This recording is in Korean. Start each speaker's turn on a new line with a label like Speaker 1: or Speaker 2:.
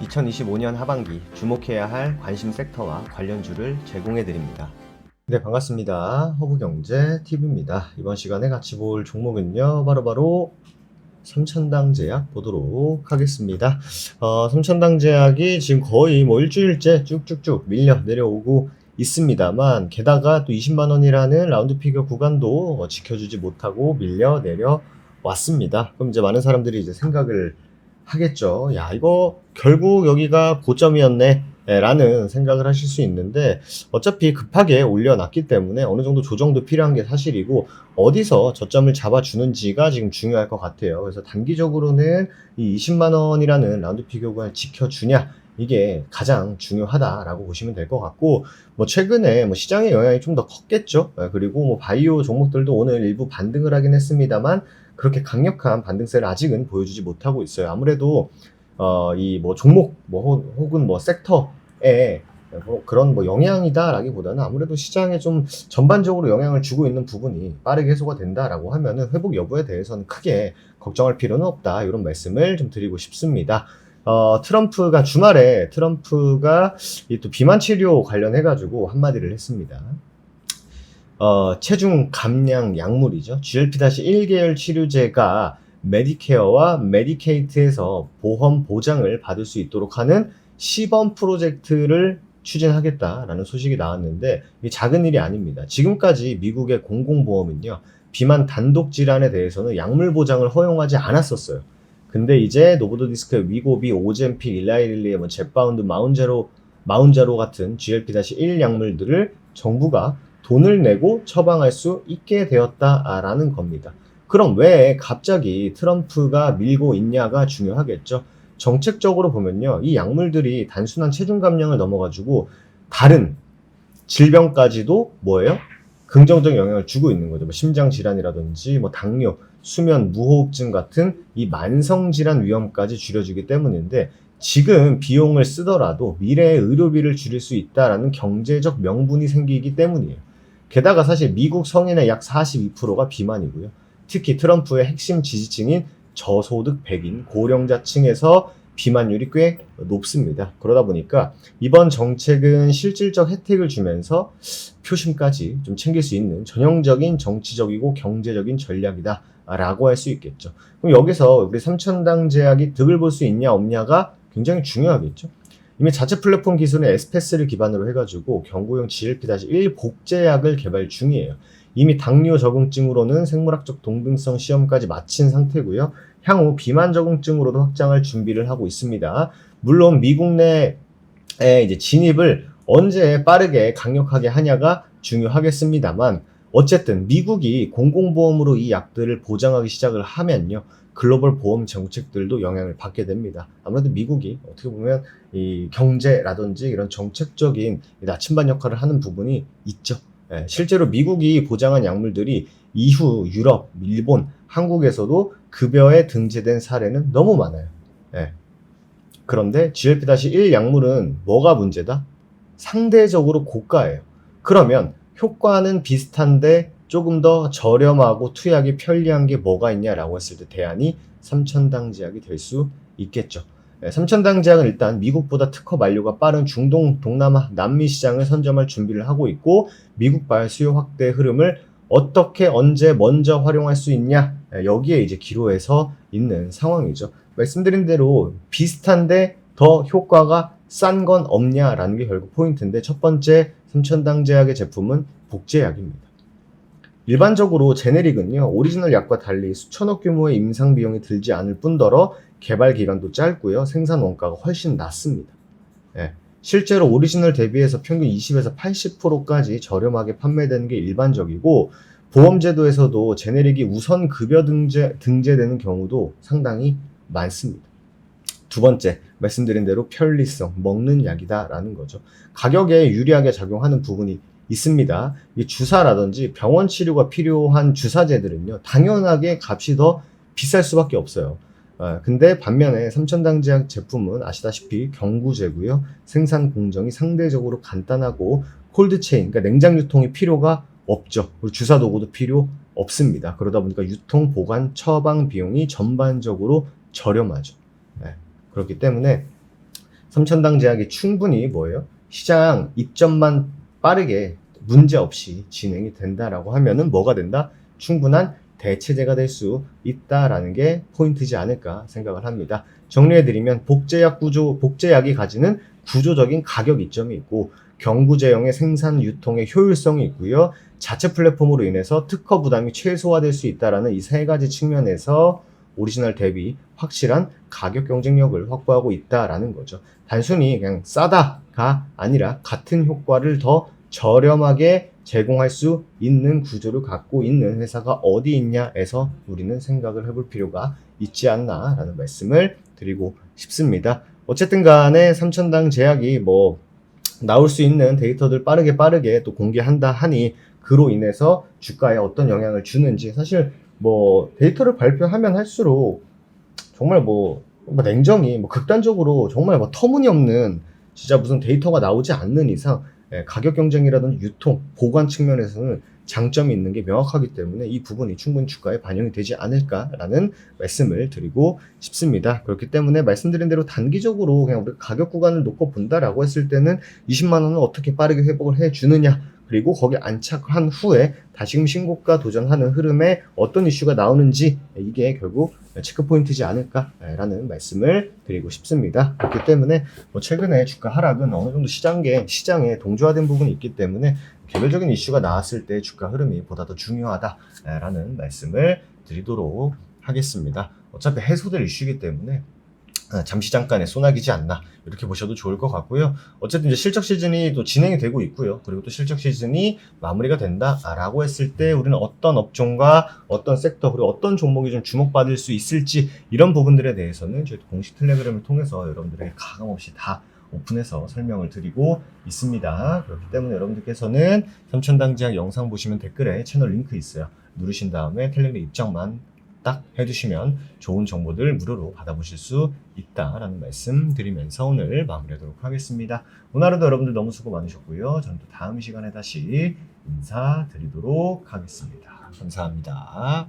Speaker 1: 2025년 하반기 주목해야 할 관심 섹터와 관련주를 제공해 드립니다. 네, 반갑습니다. 허브경제TV입니다. 이번 시간에 같이 볼 종목은요, 바로 삼천당 제약 보도록 하겠습니다. 삼천당 제약이 지금 거의 뭐 일주일째 쭉쭉쭉 밀려 내려오고 있습니다만, 게다가 또 20만 원이라는 라운드 피겨 구간도 지켜주지 못하고 밀려 내려왔습니다. 그럼 이제 많은 사람들이 이제 생각을 하겠죠. 야, 이거 결국 여기가 고점이었네. 라는 생각을 하실 수 있는데, 어차피 급하게 올려놨기 때문에 어느 정도 조정도 필요한 게 사실이고, 어디서 저점을 잡아주는지가 지금 중요할 것 같아요. 그래서 단기적으로는 이 20만 원이라는 라운드 피겨구간을 지켜주냐, 이게 가장 중요하다라고 보시면 될 것 같고, 뭐 최근에 뭐 시장의 영향이 좀 더 컸겠죠. 그리고 뭐 바이오 종목들도 오늘 일부 반등을 하긴 했습니다만, 그렇게 강력한 반등세를 아직은 보여주지 못하고 있어요. 아무래도 이 뭐 종목 뭐 혹은 뭐 섹터에 뭐 그런 뭐 영향이다라기보다는 아무래도 시장에 좀 전반적으로 영향을 주고 있는 부분이 빠르게 해소가 된다라고 하면은 회복 여부에 대해서는 크게 걱정할 필요는 없다, 이런 말씀을 좀 드리고 싶습니다. 주말에 트럼프가 이 또 비만 치료 관련해가지고 한마디를 했습니다. 체중 감량 약물이죠. GLP-1 계열 치료제가 메디케어와 메디케이트에서 보험 보장을 받을 수 있도록 하는 시범 프로젝트를 추진하겠다라는 소식이 나왔는데, 이게 작은 일이 아닙니다. 지금까지 미국의 공공보험은요, 비만 단독 질환에 대해서는 약물 보장을 허용하지 않았었어요. 근데 이제 노보노디스크, 위고비, 오젠픽, 일라이릴리의 뭐 젯바운드, 마운자로 같은 GLP-1 약물들을 정부가 돈을 내고 처방할 수 있게 되었다라는 겁니다. 그럼 왜 갑자기 트럼프가 밀고 있냐가 중요하겠죠. 정책적으로 보면요, 이 약물들이 단순한 체중 감량을 넘어가지고 다른 질병까지도 뭐예요? 긍정적 영향을 주고 있는 거죠. 뭐 심장 질환이라든지 뭐 당뇨, 수면 무호흡증 같은 이 만성 질환 위험까지 줄여주기 때문인데, 지금 비용을 쓰더라도 미래의 의료비를 줄일 수 있다라는 경제적 명분이 생기기 때문이에요. 게다가 사실 미국 성인의 약 42%가 비만이고요. 특히 트럼프의 핵심 지지층인 저소득 백인, 고령자층에서 비만율이 꽤 높습니다. 그러다 보니까 이번 정책은 실질적 혜택을 주면서 표심까지 좀 챙길 수 있는 전형적인 정치적이고 경제적인 전략이다 라고 할 수 있겠죠. 그럼 여기서 우리 삼천당 제약이 득을 볼 수 있냐 없냐가 굉장히 중요하겠죠. 이미 자체 플랫폼 기술은 에스패스를 기반으로 해가지고 경구용 GLP-1 복제약을 개발 중이에요. 이미 당뇨 적응증으로는 생물학적 동등성 시험까지 마친 상태고요. 향후 비만 적응증으로도 확장할 준비를 하고 있습니다. 물론 미국 내에 이제 진입을 언제 빠르게 강력하게 하냐가 중요하겠습니다만, 어쨌든 미국이 공공보험으로 이 약들을 보장하기 시작을 하면요, 글로벌 보험 정책들도 영향을 받게 됩니다. 아무래도 미국이 어떻게 보면 이 경제라든지 이런 정책적인 나침반 역할을 하는 부분이 있죠. 실제로 미국이 보장한 약물들이 이후 유럽, 일본, 한국에서도 급여에 등재된 사례는 너무 많아요. 그런데 GLP-1 약물은 뭐가 문제다? 상대적으로 고가예요. 그러면 효과는 비슷한데 조금 더 저렴하고 투약이 편리한 게 뭐가 있냐라고 했을 때 대안이 삼천당 제약이 될 수 있겠죠. 삼천당 제약은 일단 미국보다 특허 만료가 빠른 중동, 동남아, 남미 시장을 선점할 준비를 하고 있고, 미국발 수요 확대 흐름을 어떻게 언제 먼저 활용할 수 있냐, 여기에 이제 기로에서 있는 상황이죠. 말씀드린 대로 비슷한데 더 효과가 싼 건 없냐라는 게 결국 포인트인데, 첫 번째 삼천당 제약의 제품은 복제약입니다. 일반적으로 제네릭은요, 오리지널 약과 달리 수천억 규모의 임상 비용이 들지 않을 뿐더러 개발 기간도 짧고요, 생산 원가가 훨씬 낮습니다. 실제로 오리지널 대비해서 평균 20에서 80%까지 저렴하게 판매되는 게 일반적이고, 보험제도에서도 제네릭이 우선 급여 등재되는 경우도 상당히 많습니다. 두 번째, 말씀드린 대로 편리성, 먹는 약이다라는 거죠. 가격에 유리하게 작용하는 부분이 있습니다. 이 주사라든지 병원 치료가 필요한 주사제들은요, 당연하게 값이 더 비쌀 수밖에 없어요. 근데 반면에 삼천당 제약 제품은 아시다시피 경구제고요. 생산 공정이 상대적으로 간단하고 콜드체인, 그러니까 냉장 유통이 필요가 없죠. 그리고 주사 도구도 필요 없습니다. 그러다 보니까 유통, 보관, 처방 비용이 전반적으로 저렴하죠. 그렇기 때문에 삼천당 제약이 충분히 뭐예요? 시장 입점만 빠르게 문제 없이 진행이 된다라고 하면은 뭐가 된다? 충분한 대체제가 될 수 있다라는 게 포인트지 않을까 생각을 합니다. 정리해드리면 복제약이 가지는 구조적인 가격 이점이 있고 경구제형의 생산 유통의 효율성이 있고요. 자체 플랫폼으로 인해서 특허 부담이 최소화될 수 있다라는 이 세 가지 측면에서 오리지널 대비 확실한 가격 경쟁력을 확보하고 있다라는 거죠. 단순히 그냥 싸다가 아니라 같은 효과를 더 저렴하게 제공할 수 있는 구조를 갖고 있는 회사가 어디 있냐에서 우리는 생각을 해볼 필요가 있지 않나라는 말씀을 드리고 싶습니다. 어쨌든 간에 삼천당 제약이 나올 수 있는 데이터들 빠르게 또 공개한다 하니 그로 인해서 주가에 어떤 영향을 주는지 사실 데이터를 발표하면 할수록 정말 냉정히 극단적으로 정말 터무니없는 진짜 무슨 데이터가 나오지 않는 이상 가격 경쟁이라든지 유통, 보관 측면에서는 장점이 있는 게 명확하기 때문에 이 부분이 충분히 주가에 반영이 되지 않을까라는 말씀을 드리고 싶습니다. 그렇기 때문에 말씀드린 대로 단기적으로 그냥 우리가 가격 구간을 놓고 본다라고 했을 때는 20만 원을 어떻게 빠르게 회복을 해주느냐, 그리고 거기 안착한 후에 다시금 신고가 도전하는 흐름에 어떤 이슈가 나오는지 이게 결국 체크포인트지 않을까라는 말씀을 드리고 싶습니다. 그렇기 때문에 최근에 주가 하락은 어느 정도 시장에 동조화된 부분이 있기 때문에 개별적인 이슈가 나왔을 때 주가 흐름이 보다 더 중요하다라는 말씀을 드리도록 하겠습니다. 어차피 해소될 이슈이기 때문에 잠시 잠깐의 소나기지 않나 이렇게 보셔도 좋을 것 같고요. 어쨌든 이제 실적 시즌이 또 진행이 되고 있고요. 그리고 또 실적 시즌이 마무리가 된다라고 했을 때 우리는 어떤 업종과 어떤 섹터 그리고 어떤 종목이 좀 주목받을 수 있을지 이런 부분들에 대해서는 저희 공식 텔레그램을 통해서 여러분들에게 가감없이 다 오픈해서 설명을 드리고 있습니다. 그렇기 때문에 여러분들께서는 삼천당 제약 영상 보시면 댓글에 채널 링크 있어요. 누르신 다음에 텔레그램 입장만 딱 해두시면 좋은 정보들 무료로 받아보실 수 있다라는 말씀 드리면서 오늘 마무리하도록 하겠습니다. 오늘 하루도 여러분들 너무 수고 많으셨고요. 저는 또 다음 시간에 다시 인사드리도록 하겠습니다. 감사합니다.